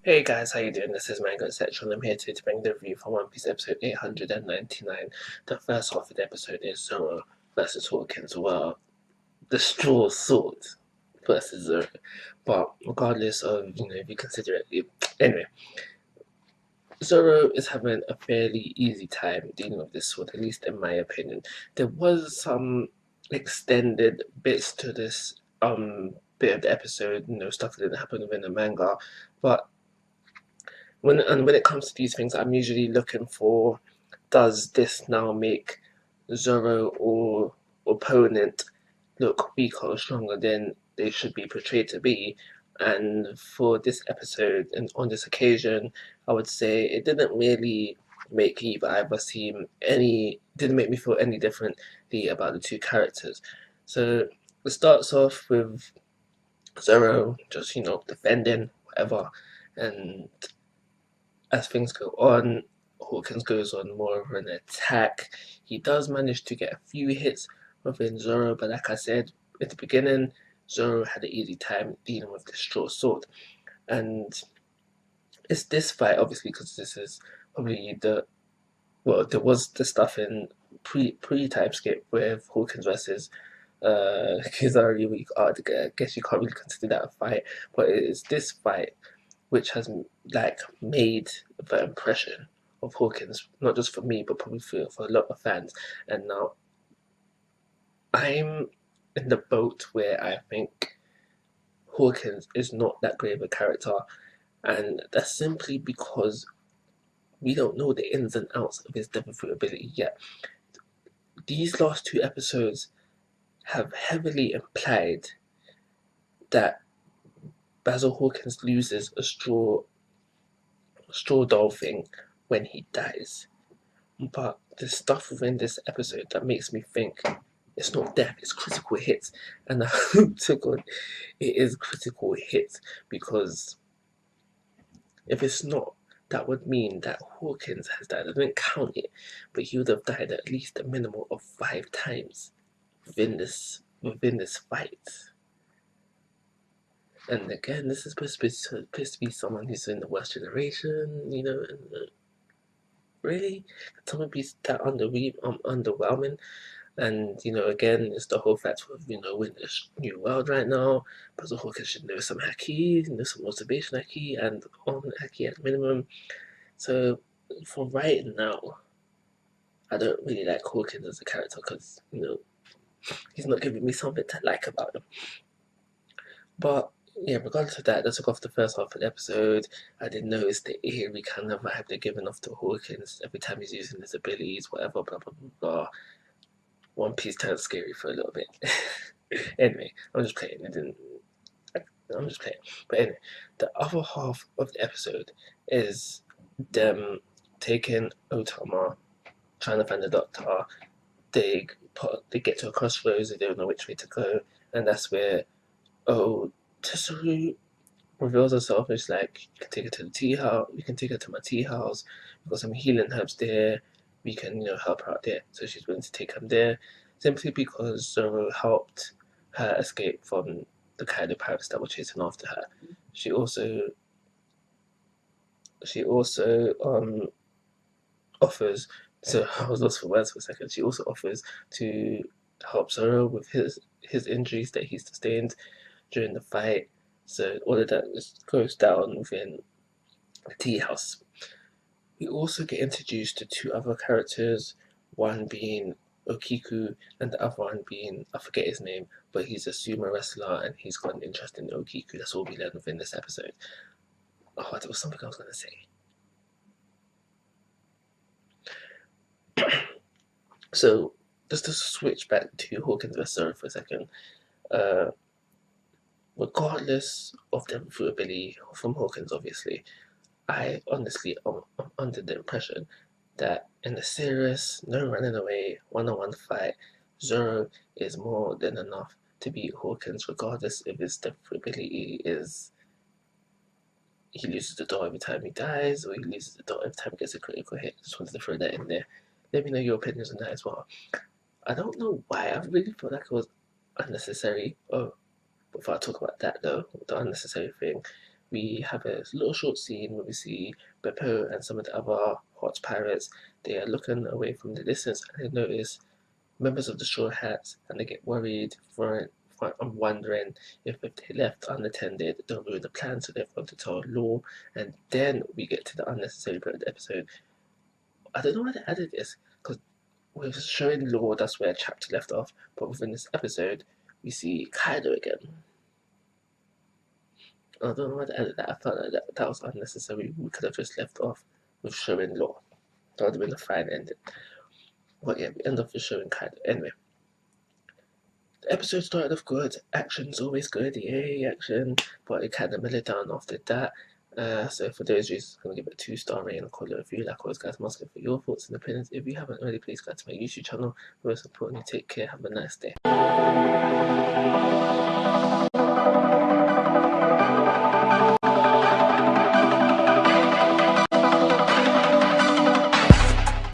Hey guys, how you doing? This is Manga, etc. I'm here to bring the review for One Piece episode 899. The first half of the episode is Zoro versus Hawkins. Well, the straw sword versus Zoro. But regardless of, if you consider anyway, Zoro is having a fairly easy time dealing with this sword, at least in my opinion. There was some extended bits to this bit of the episode, stuff that didn't happen within the manga, but when it comes to these things, I'm usually looking for, does this now make Zoro or opponent look weaker or stronger than they should be portrayed to be? And for this episode and on this occasion, I would say it didn't really make either seem any didn't make me feel any differently about the two characters. So it starts off with Zoro just defending whatever, and as things go on, Hawkins goes on more of an attack. He does manage to get a few hits within Zoro, but like I said at the beginning, Zoro had an easy time dealing with the straw sword. And it's this fight, obviously, because this is probably there was the stuff in pre time skip with Hawkins versus Kizaru. I guess you can't really consider that a fight, but it is this fight which has like made the impression of Hawkins, not just for me, but probably for a lot of fans. And now I'm in the boat where I think Hawkins is not that great of a character, and that's simply because we don't know the ins and outs of his devil fruit ability yet. These last two episodes have heavily implied that Basil Hawkins loses a straw doll thing when he dies. But there's stuff within this episode that makes me think it's not death, it's critical hits. And I hope to God it is critical hits, because if it's not, that would mean that Hawkins has died. I didn't count it, but he would have died at least a minimum of 5 times within this fight. And again, this is supposed to be someone who's in the worst generation, and really? Can someone be that underwhelming? And again, it's the whole fact of we're in this new world right now. Puzzle Hawkins should know some haki, some motivation haki, and on haki at minimum. So for right now, I don't really like Hawkins as a character because he's not giving me something to like about him. But yeah, regardless of that, that took off the first half of the episode. I did notice the eerie kind of vibe they're giving off to Hawkins every time he's using his abilities, whatever, blah blah blah blah. One Piece turned scary for a little bit. Anyway, I'm just playing. I'm just playing. But anyway, the other half of the episode is them taking Otama, trying to find the doctor. They get to a crossroads. They don't know which way to go, and that's where Tesseru reveals herself. It's like, you can take her to the tea house. You can take her to my tea house. We've got some healing herbs there. We can help her out there. So she's willing to take him there, simply because Zoro helped her escape from the kind of pirates that were chasing after her. She also offers. So I was lost for words for a second. She also offers to help Zoro with his injuries that he sustained during the fight. So all of that goes down within the tea house. We also get introduced to two other characters, one being Okiku and the other one being, I forget his name, but he's a sumo wrestler and he's got an interest in Okiku. That's all we learn within this episode. Oh, there was something I was going to say. So, just to switch back to Hawkins vs. Zoro for a second, uh, regardless of the ability from Hawkins, obviously, I honestly am under the impression that in the serious, no running away, one-on-one fight, Zoro is more than enough to beat Hawkins, regardless if his ability is he loses the door every time he dies, or he loses the door every time he gets a critical hit. Just wanted to throw that in there. Let me know your opinions on that as well. I don't know why, I really felt like it was unnecessary. Oh, before I talk about that though, the unnecessary thing, we have a little short scene where we see Beppo and some of the other hot pirates. They are looking away from the distance and they notice members of the Straw Hats and they get worried for I'm wondering if they left unattended, they'll ruin the plan, so they've gone to tell Law. And then we get to the unnecessary bit of the episode. I don't know why they added this, because we're showing Law, that's where chapter left off, but within this episode, we see Kaido again. I don't know why they added that. I felt like that was unnecessary. We could have just left off with showing Law. That would have been a fine ending. But yeah, we end up with showing Kaido. Anyway, the episode started off good. Action's always good. Yay, action. But it kind of mellowed down after that. So for those reasons, I'm going to give it a 2-star rating and call it a review. Like always, guys, I'm asking for your thoughts and opinions. If you haven't already, please go to my YouTube channel. Most importantly, take care. Have a nice day.